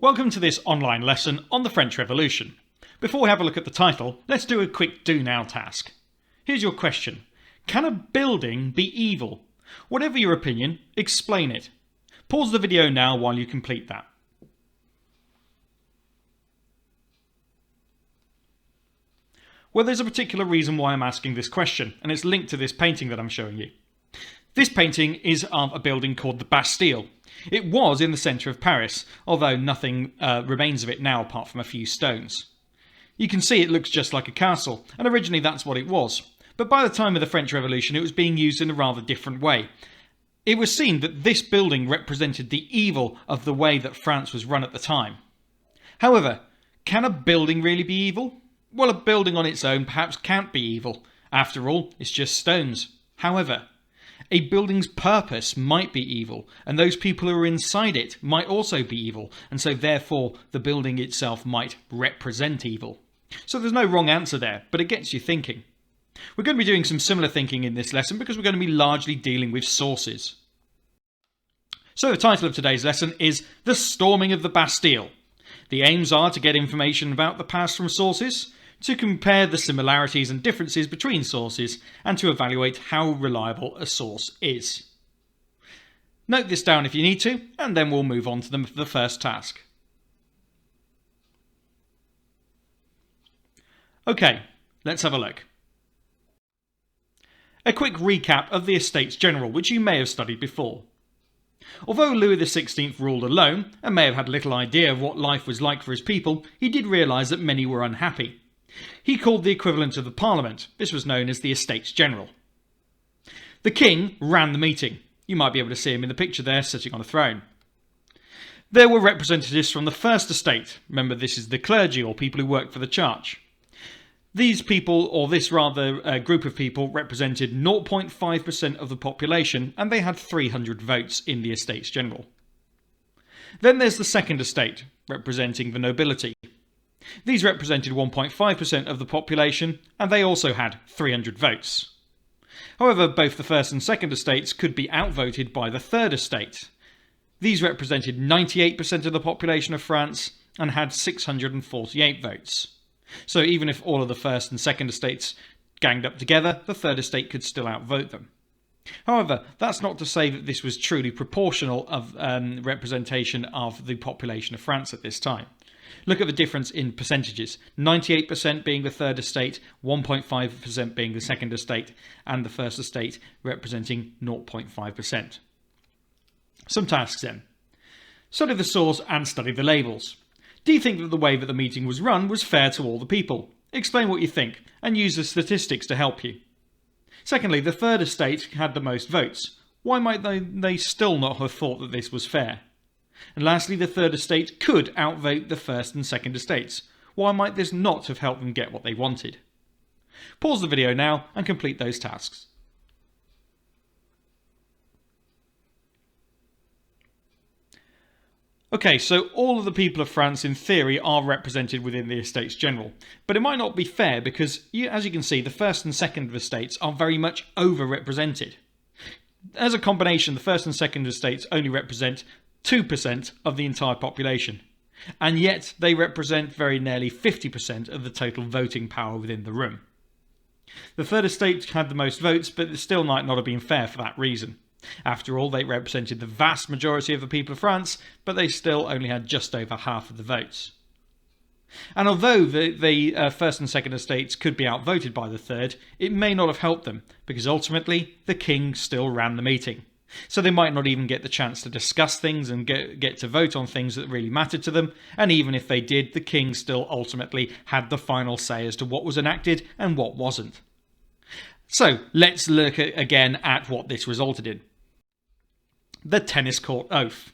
Welcome to this online lesson on the French Revolution. Before we have a look at the title, let's do a quick do now task. Here's your question. Can a building be evil? Whatever your opinion, explain it. Pause the video now while you complete that. Well, there's a particular reason why I'm asking this question, and it's linked to this painting that I'm showing you. This painting is of a building called the Bastille. It was in the centre of Paris, although nothing remains of it now apart from a few stones. You can see it looks just like a castle, and originally that's what it was. But by the time of the French Revolution, it was being used in a rather different way. It was seen that this building represented the evil of the way that France was run at the time. However, can a building really be evil? Well, a building on its own perhaps can't be evil. After all, it's just stones. However, a building's purpose might be evil, and those people who are inside it might also be evil, and so therefore the building itself might represent evil. So there's no wrong answer there, but it gets you thinking. We're going to be doing some similar thinking in this lesson because we're going to be largely dealing with sources. So the title of today's lesson is The Storming of the Bastille. The aims are to get information about the past from sources, to compare the similarities and differences between sources, and to evaluate how reliable a source is. Note this down if you need to, and then we'll move on to the first task. Okay, let's have a look. A quick recap of the EstatesGeneral, which you may have studied before. Although Louis XVI ruled alone, and may have had little idea of what life was like for his people, he did realise that many were unhappy. He called the equivalent of the Parliament. This was known as the EstatesGeneral. The king ran the meeting. You might be able to see him in the picture there, sitting on a throne. There were representatives from the First Estate. Remember, this is the clergy or people who work for the church. These people, or this rather group of people, represented 0.5% of the population, and they had 300 votes in the EstatesGeneral. Then there's the Second Estate, representing the nobility. These represented 1.5% of the population, and they also had 300 votes. However, both the First and Second Estates could be outvoted by the Third Estate. These represented 98% of the population of France and had 648 votes. So even if all of the First and Second Estates ganged up together, the Third Estate could still outvote them. However, that's not to say that this was truly proportional of representation of the population of France at this time. Look at the difference in percentages, 98% being the Third Estate, 1.5% being the Second Estate, and the First Estate representing 0.5%. Some tasks then. Study the source and study the labels. Do you think that the way that the meeting was run was fair to all the people? Explain what you think, and use the statistics to help you. Secondly, the Third Estate had the most votes. Why might they still not have thought that this was fair? And lastly, the Third Estate could outvote the First and Second Estates. Why might this not have helped them get what they wanted? Pause the video now and complete those tasks. Okay, so all of the people of France in theory are represented within the EstatesGeneral, but it might not be fair because, as you can see, the First and Second Estates are very much over-represented. As a combination, the First and Second Estates only represent 2% of the entire population, and yet they represent very nearly 50% of the total voting power within the room. The Third Estate had the most votes, but it still might not have been fair for that reason. After all, they represented the vast majority of the people of France, but they still only had just over half of the votes. And although the First and Second Estates could be outvoted by the Third, it may not have helped them, because ultimately the king still ran the meeting. So they might not even get the chance to discuss things and get to vote on things that really mattered to them, and even if they did, the king still ultimately had the final say as to what was enacted and what wasn't. So let's look again at what this resulted in. The tennis court oath.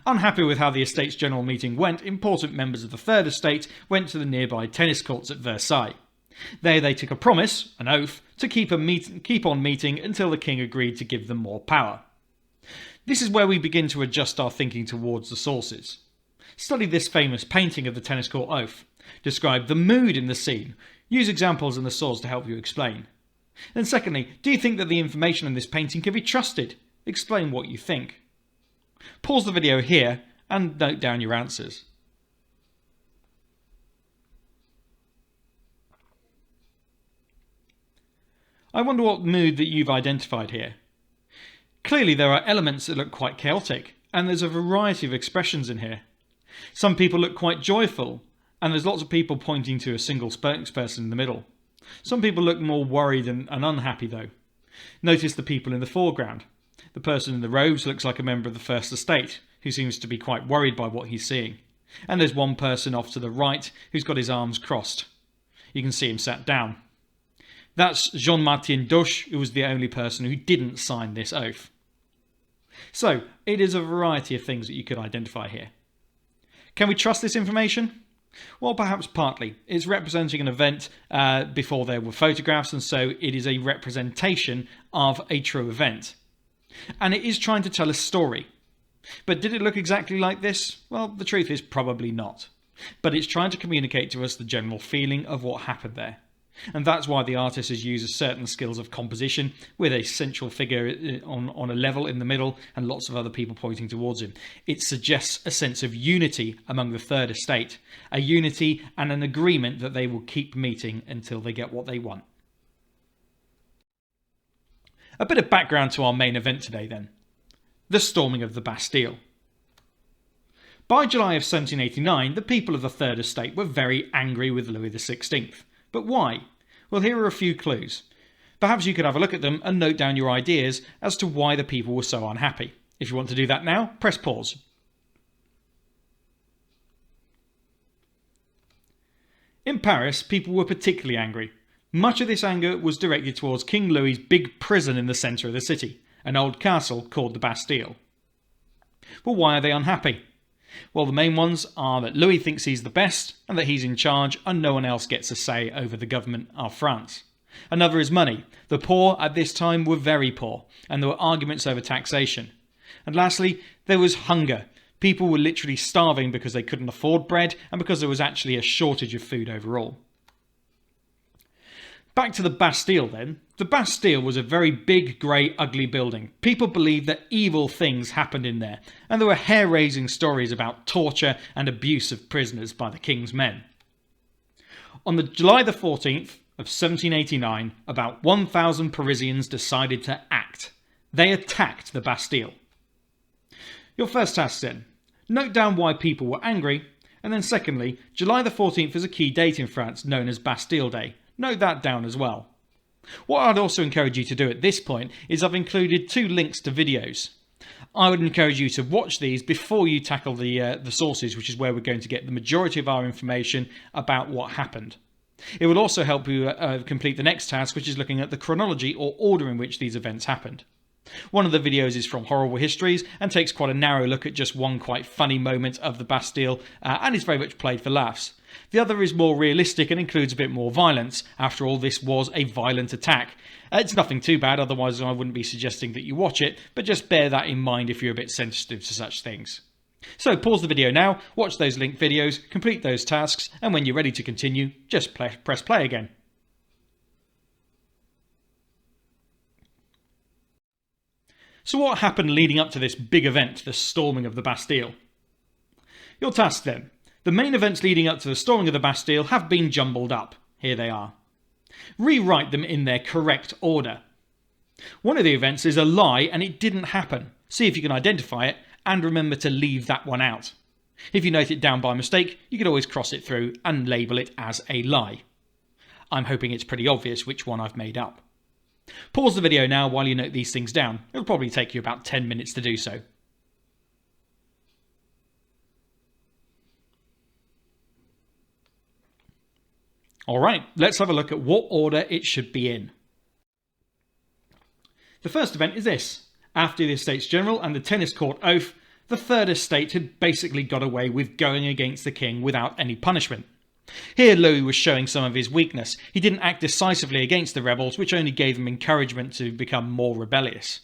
Unhappy with how the EstatesGeneral meeting went, important members of the Third Estate went to the nearby tennis courts at Versailles. There they took a promise, an oath, to keep on meeting until the king agreed to give them more power. This is where we begin to adjust our thinking towards the sources. Study this famous painting of the tennis court oath. Describe the mood in the scene. Use examples in the source to help you explain. And secondly, do you think that the information in this painting can be trusted? Explain what you think. Pause the video here and note down your answers. I wonder what mood that you've identified here. Clearly there are elements that look quite chaotic, and there's a variety of expressions in here. Some people look quite joyful, and there's lots of people pointing to a single spokesperson in the middle. Some people look more worried and unhappy though. Notice the people in the foreground. The person in the robes looks like a member of the First Estate, who seems to be quite worried by what he's seeing. And there's one person off to the right who's got his arms crossed. You can see him sat down. That's Jean-Martin Doche, who was the only person who didn't sign this oath. So, it is a variety of things that you could identify here. Can we trust this information? Well, perhaps partly. It's representing an event before there were photographs, and so it is a representation of a true event. And it is trying to tell a story. But did it look exactly like this? Well, the truth is probably not. But it's trying to communicate to us the general feeling of what happened there. And that's why the artist has used certain skills of composition, with a central figure on a level in the middle and lots of other people pointing towards him. It suggests a sense of unity among the Third Estate, a unity and an agreement that they will keep meeting until they get what they want. A bit of background to our main event today then. The storming of the Bastille. By July of 1789, the people of the Third Estate were very angry with Louis XVI. But why? Well, here are a few clues. Perhaps you could have a look at them and note down your ideas as to why the people were so unhappy. If you want to do that now, press pause. In Paris, people were particularly angry. Much of this anger was directed towards King Louis's big prison in the centre of the city, an old castle called the Bastille. But why are they unhappy? Well, the main ones are that Louis thinks he's the best and that he's in charge and no one else gets a say over the government of France. Another is money. The poor at this time were very poor and there were arguments over taxation. And lastly, there was hunger. People were literally starving because they couldn't afford bread and because there was actually a shortage of food overall. Back to the Bastille then. The Bastille was a very big, grey, ugly building. People believed that evil things happened in there, and there were hair-raising stories about torture and abuse of prisoners by the king's men. On July the 14th of 1789, about 1,000 Parisians decided to act. They attacked the Bastille. Your first task then. Note down why people were angry, and then secondly, July the 14th is a key date in France known as Bastille Day. Note that down as well. What I'd also encourage you to do at this point is I've included 2 links to videos. I would encourage you to watch these before you tackle the sources, which is where we're going to get the majority of our information about what happened. It will also help you complete the next task, which is looking at the chronology or order in which these events happened. One of the videos is from Horrible Histories and takes quite a narrow look at just one quite funny moment of the Bastille and is very much played for laughs. The other is more realistic and includes a bit more violence. After all, this was a violent attack. It's nothing too bad, otherwise I wouldn't be suggesting that you watch it, but just bear that in mind if you're a bit sensitive to such things. So pause the video now, watch those linked videos, complete those tasks, and when you're ready to continue, just press play again. So what happened leading up to this big event, the storming of the Bastille? Your task then. The main events leading up to the storming of the Bastille have been jumbled up. Here they are. Rewrite them in their correct order. One of the events is a lie and it didn't happen. See if you can identify it and remember to leave that one out. If you note it down by mistake, you can always cross it through and label it as a lie. I'm hoping it's pretty obvious which one I've made up. Pause the video now while you note these things down. It'll probably take you about 10 minutes to do so. Alright, let's have a look at what order it should be in. The first event is this. After the EstatesGeneral and the Tennis Court oath, the Third Estate had basically got away with going against the king without any punishment. Here Louis was showing some of his weakness. He didn't act decisively against the rebels, which only gave them encouragement to become more rebellious.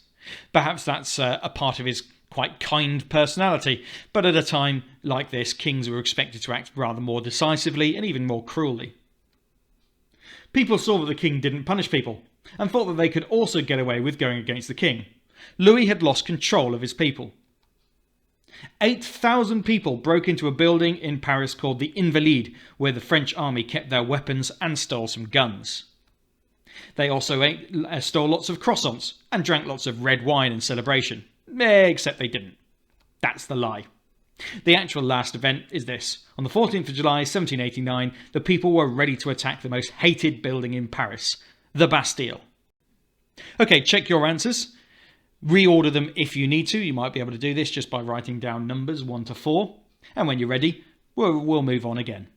Perhaps that's a part of his quite kind personality, but at a time like this, kings were expected to act rather more decisively and even more cruelly. People saw that the king didn't punish people, and thought that they could also get away with going against the king. Louis had lost control of his people. 8,000 people broke into a building in Paris called the Invalides, where the French army kept their weapons, and stole some guns. They also stole lots of croissants and drank lots of red wine in celebration. Except they didn't. That's the lie. The actual last event is this. On the 14th of July 1789, the people were ready to attack the most hated building in Paris, the Bastille. Okay, check your answers. Reorder them if you need to. You might be able to do this just by writing down numbers 1 to 4. And when you're ready, we'll move on again.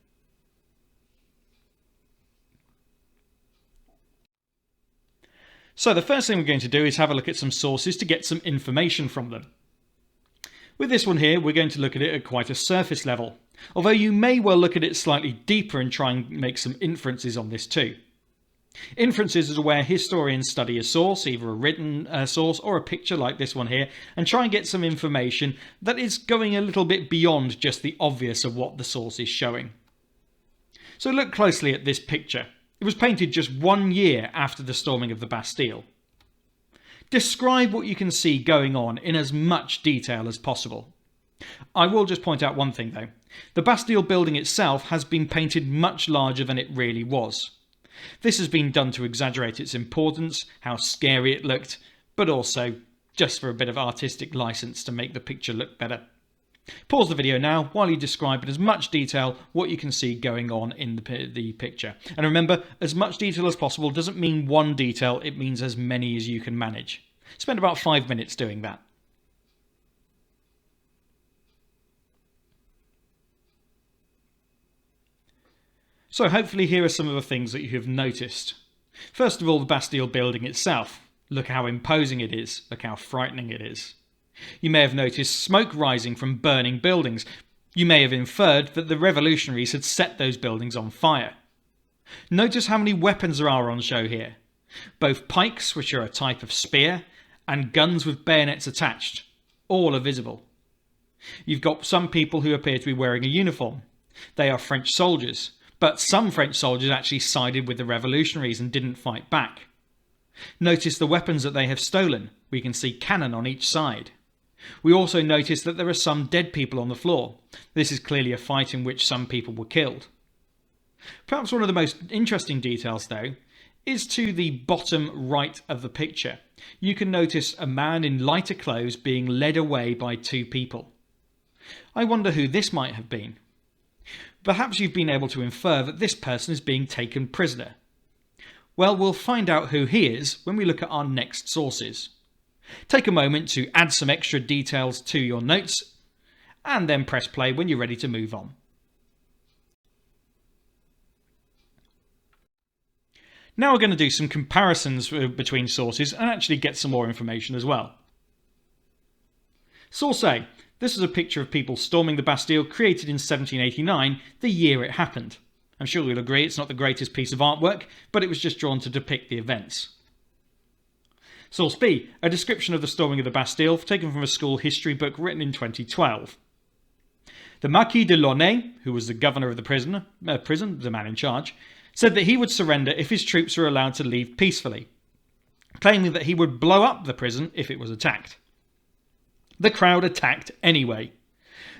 So the first thing we're going to do is have a look at some sources to get some information from them. With this one here, we're going to look at it at quite a surface level, although you may well look at it slightly deeper and try and make some inferences on this too. Inferences is where historians study a source, either a written source or a picture like this one here, and try and get some information that is going a little bit beyond just the obvious of what the source is showing. So look closely at this picture. It was painted just 1 year after the storming of the Bastille. Describe what you can see going on in as much detail as possible. I will just point out one thing though. The Bastille building itself has been painted much larger than it really was. This has been done to exaggerate its importance, how scary it looked, but also just for a bit of artistic license to make the picture look better. Pause the video now while you describe in as much detail what you can see going on in the picture. And remember, as much detail as possible doesn't mean one detail, it means as many as you can manage. Spend about 5 minutes doing that. So hopefully here are some of the things that you have noticed. First of all, the Bastille building itself. Look how imposing it is. Look how frightening it is. You may have noticed smoke rising from burning buildings. You may have inferred that the revolutionaries had set those buildings on fire. Notice how many weapons there are on show here. Both pikes, which are a type of spear, and guns with bayonets attached. All are visible. You've got some people who appear to be wearing a uniform. They are French soldiers, but some French soldiers actually sided with the revolutionaries and didn't fight back. Notice the weapons that they have stolen. We can see cannon on each side. We also notice that there are some dead people on the floor. This is clearly a fight in which some people were killed. Perhaps one of the most interesting details, though, is to the bottom right of the picture. You can notice a man in lighter clothes being led away by 2 people. I wonder who this might have been. Perhaps you've been able to infer that this person is being taken prisoner. Well, we'll find out who he is when we look at our next sources. Take a moment to add some extra details to your notes, and then press play when you're ready to move on. Now we're going to do some comparisons between sources and actually get some more information as well. Source A. This is a picture of people storming the Bastille created in 1789, the year it happened. I'm sure you'll agree it's not the greatest piece of artwork, but it was just drawn to depict the events. Source B. A description of the storming of the Bastille taken from a school history book written in 2012. The Marquis de Launay, who was the governor of the prison, the man in charge, said that he would surrender if his troops were allowed to leave peacefully, claiming that he would blow up the prison if it was attacked. The crowd attacked anyway.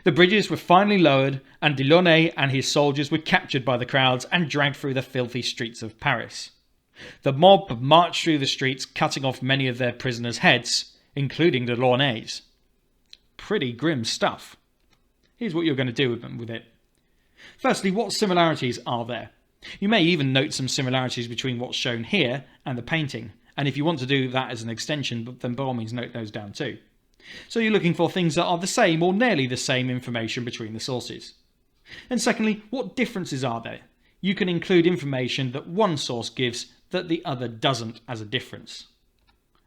The bridges were finally lowered, and Delaunay and his soldiers were captured by the crowds and dragged through the filthy streets of Paris. The mob marched through the streets, cutting off many of their prisoners' heads, including Delaunay's. Pretty grim stuff. Here's what you're going to do with it. Firstly, what similarities are there? You may even note some similarities between what's shown here and the painting, and if you want to do that as an extension, then by all means note those down too. So you're looking for things that are the same or nearly the same information between the sources. And secondly, what differences are there? You can include information that one source gives that the other doesn't as a difference.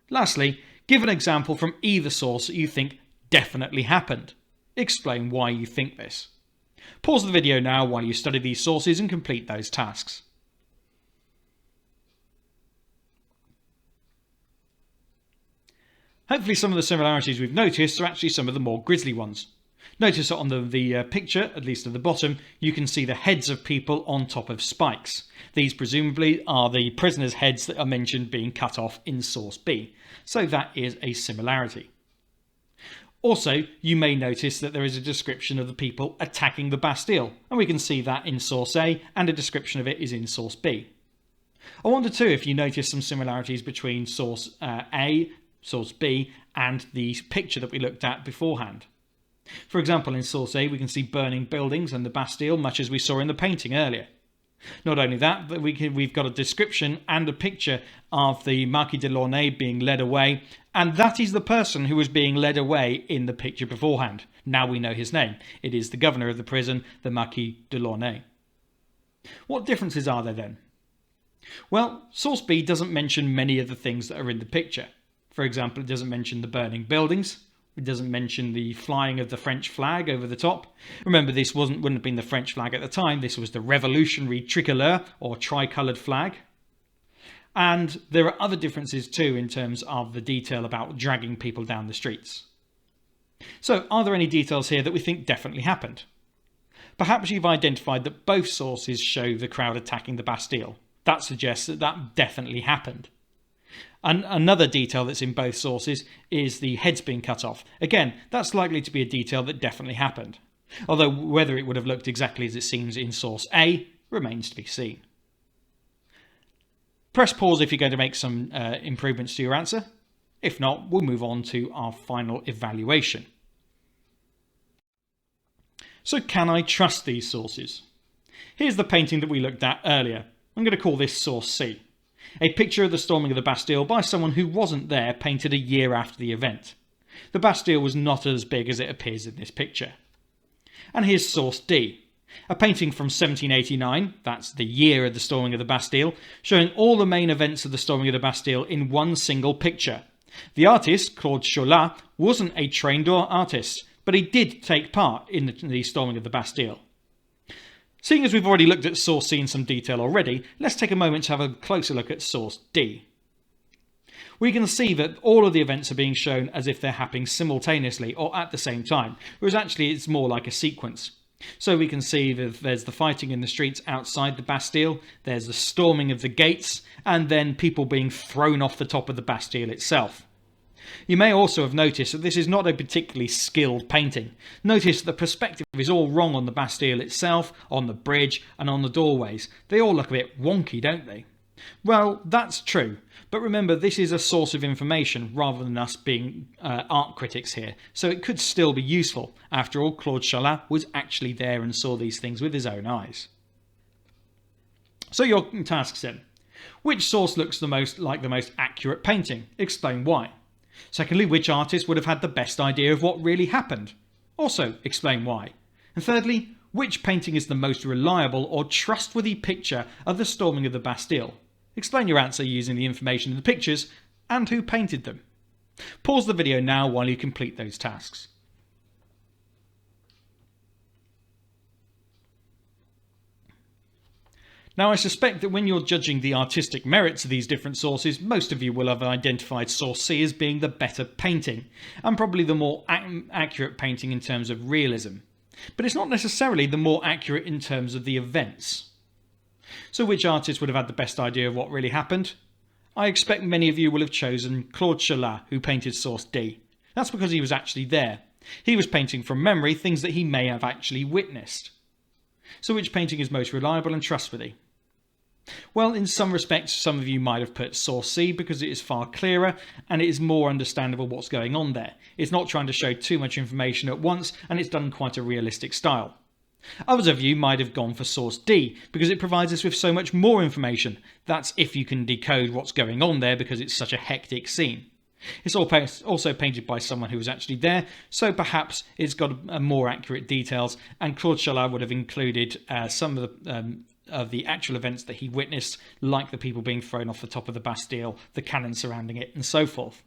Lastly, give an example from either source that you think definitely happened. Explain why you think this. Pause the video now while you study these sources and complete those tasks. Hopefully some of the similarities we've noticed are actually some of the more grisly ones. Notice that on the picture, at least at the bottom, you can see the heads of people on top of spikes. These presumably are the prisoners' heads that are mentioned being cut off in source B. So that is a similarity. Also, you may notice that there is a description of the people attacking the Bastille, and we can see that in source A, and a description of it is in source B. I wonder too if you notice some similarities between source A, source B, and the picture that we looked at beforehand. For example, in source A we can see burning buildings and the Bastille, much as we saw in the painting earlier. Not only that, but we've got a description and a picture of the Marquis de Launay being led away, and that is the person who was being led away in the picture beforehand. Now we know his name. It is the governor of the prison, the Marquis de Launay. What differences are there then? Well, source B doesn't mention many of the things that are in the picture. For example, it doesn't mention the burning buildings. It doesn't mention the flying of the French flag over the top. Remember, this wouldn't have been the French flag at the time. This was the revolutionary tricolor, or tricoloured flag. And there are other differences too in terms of the detail about dragging people down the streets. So, are there any details here that we think definitely happened? Perhaps you've identified that both sources show the crowd attacking the Bastille. That suggests that that definitely happened. And another detail that's in both sources is the heads being cut off. Again, that's likely to be a detail that definitely happened. Although whether it would have looked exactly as it seems in source A remains to be seen. Press pause if you're going to make some improvements to your answer. If not, we'll move on to our final evaluation. So can I trust these sources? Here's the painting that we looked at earlier. I'm going to call this source C. A picture of the storming of the Bastille by someone who wasn't there, painted a year after the event. The Bastille was not as big as it appears in this picture. And here's source D. A painting from 1789, that's the year of the storming of the Bastille, showing all the main events of the storming of the Bastille in one single picture. The artist, Claude Cholat, wasn't a trained artist, but he did take part in the storming of the Bastille. Seeing as we've already looked at source C in some detail already, let's take a moment to have a closer look at source D. We can see that all of the events are being shown as if they're happening simultaneously or at the same time, whereas actually it's more like a sequence. So we can see that there's the fighting in the streets outside the Bastille, there's the storming of the gates, and then people being thrown off the top of the Bastille itself. You may also have noticed that this is not a particularly skilled painting. Notice that the perspective is all wrong on the Bastille itself, on the bridge, and on the doorways. They all look a bit wonky, don't they? Well, that's true, but remember this is a source of information rather than us being art critics here, so it could still be useful. After all, Claude Cholat was actually there and saw these things with his own eyes. So your tasks then. Which source looks like the most accurate painting? Explain why. Secondly, which artist would have had the best idea of what really happened? Also, explain why. And thirdly, which painting is the most reliable or trustworthy picture of the storming of the Bastille? Explain your answer using the information in the pictures and who painted them. Pause the video now while you complete those tasks. Now, I suspect that when you're judging the artistic merits of these different sources, most of you will have identified source C as being the better painting, and probably the more accurate painting in terms of realism. But it's not necessarily the more accurate in terms of the events. So which artist would have had the best idea of what really happened? I expect many of you will have chosen Claude Cholat, who painted source D. That's because he was actually there. He was painting from memory things that he may have actually witnessed. So which painting is most reliable and trustworthy? Well, in some respects, some of you might have put source C because it is far clearer and it is more understandable what's going on there. It's not trying to show too much information at once and it's done in quite a realistic style. Others of you might have gone for source D because it provides us with so much more information. That's if you can decode what's going on there because it's such a hectic scene. It's also painted by someone who was actually there, so perhaps it's got more accurate details, and Claude Cholat would have included some of the actual events that he witnessed, like the people being thrown off the top of the Bastille, the cannon surrounding it, and so forth.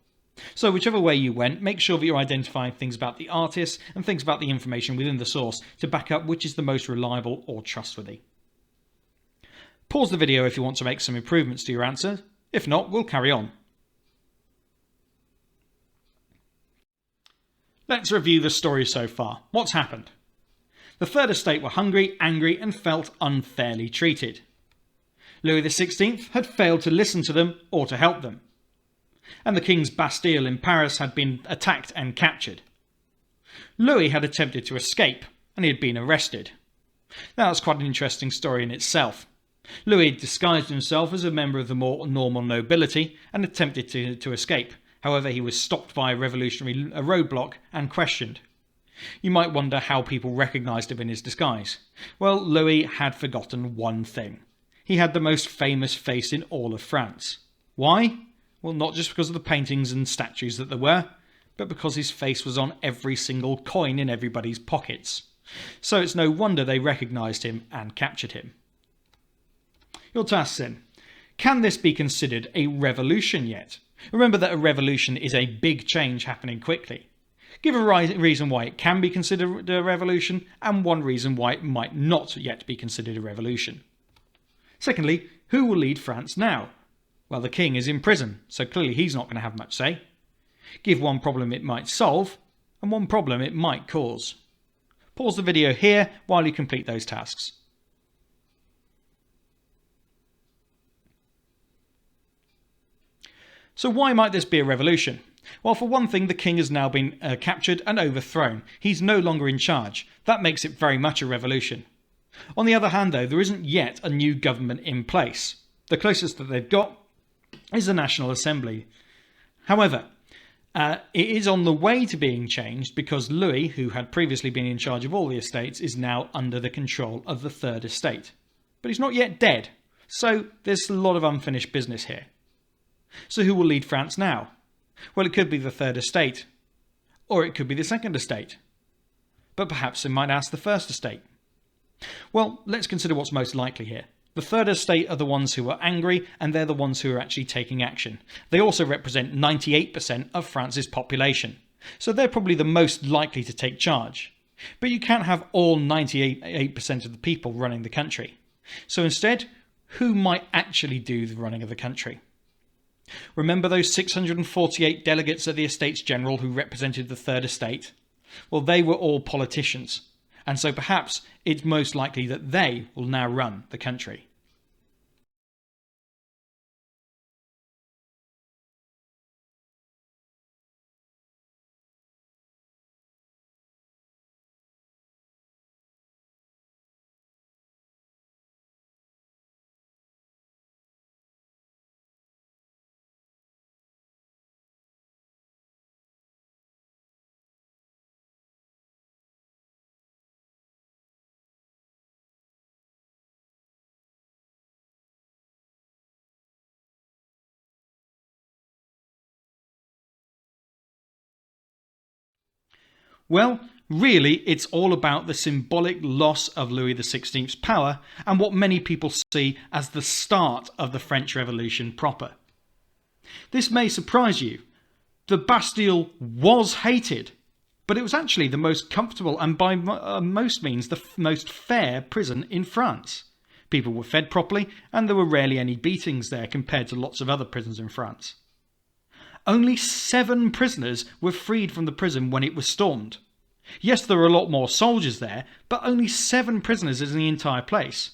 So whichever way you went, make sure that you're identifying things about the artist and things about the information within the source to back up which is the most reliable or trustworthy. Pause the video if you want to make some improvements to your answer. If not, we'll carry on. Let's review the story so far. What's happened? The Third Estate were hungry, angry, and felt unfairly treated. Louis XVI had failed to listen to them or to help them. And the King's Bastille in Paris had been attacked and captured. Louis had attempted to escape and he had been arrested. Now, that's quite an interesting story in itself. Louis disguised himself as a member of the more normal nobility and attempted to escape. However, he was stopped by a revolutionary roadblock and questioned. You might wonder how people recognised him in his disguise. Well, Louis had forgotten one thing. He had the most famous face in all of France. Why? Well, not just because of the paintings and statues that there were, but because his face was on every single coin in everybody's pockets. So it's no wonder they recognised him and captured him. Your task then. Can this be considered a revolution yet? Remember that a revolution is a big change happening quickly. Give a reason why it can be considered a revolution and one reason why it might not yet be considered a revolution. Secondly, who will lead France now? Well, the king is in prison, so clearly he's not going to have much say. Give one problem it might solve and one problem it might cause. Pause the video here while you complete those tasks. So why might this be a revolution? Well, for one thing, the king has now been captured and overthrown. He's no longer in charge. That makes it very much a revolution. On the other hand, though, there isn't yet a new government in place. The closest that they've got is the National Assembly. However, it is on the way to being changed because Louis, who had previously been in charge of all the estates, is now under the control of the Third Estate. But he's not yet dead, so there's a lot of unfinished business here. So who will lead France now? Well, it could be the Third Estate, or it could be the Second Estate. But perhaps they might ask the First Estate. Well, let's consider what's most likely here. The Third Estate are the ones who are angry, and they're the ones who are actually taking action. They also represent 98% of France's population, so they're probably the most likely to take charge. But you can't have all 98% of the people running the country. So instead, who might actually do the running of the country? Remember those 648 delegates at the EstatesGeneral who represented the Third Estate? Well, they were all politicians, and so perhaps it's most likely that they will now run the country. Well, really, it's all about the symbolic loss of Louis XVI's power and what many people see as the start of the French Revolution proper. This may surprise you. The Bastille was hated, but it was actually the most comfortable and by most means the most fair prison in France. People were fed properly and there were rarely any beatings there compared to lots of other prisons in France. Only 7 prisoners were freed from the prison when it was stormed. Yes, there were a lot more soldiers there, but only 7 prisoners in the entire place.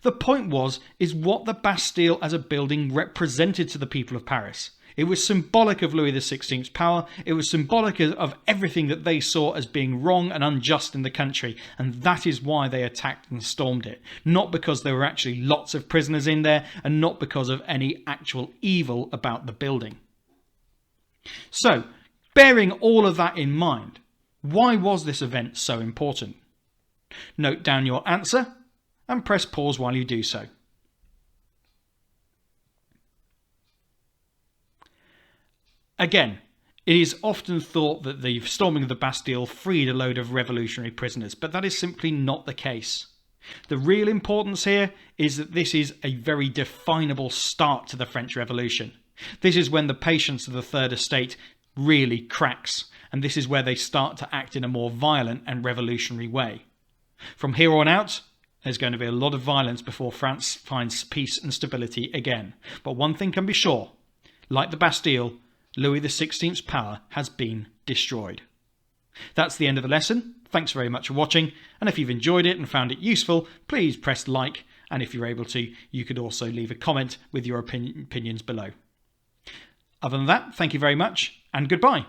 The point is what the Bastille as a building represented to the people of Paris. It was symbolic of Louis XVI's power, it was symbolic of everything that they saw as being wrong and unjust in the country, and that is why they attacked and stormed it. Not because there were actually lots of prisoners in there, and not because of any actual evil about the building. So, bearing all of that in mind, why was this event so important? Note down your answer and press pause while you do so. Again, it is often thought that the storming of the Bastille freed a load of revolutionary prisoners, but that is simply not the case. The real importance here is that this is a very definable start to the French Revolution. This is when the patience of the Third Estate really cracks, and this is where they start to act in a more violent and revolutionary way. From here on out, there's going to be a lot of violence before France finds peace and stability again. But one thing can be sure, like the Bastille, Louis XVI's power has been destroyed. That's the end of the lesson. Thanks very much for watching, and if you've enjoyed it and found it useful, please press like, and if you're able to, you could also leave a comment with your opinions below. Other than that, thank you very much, and goodbye.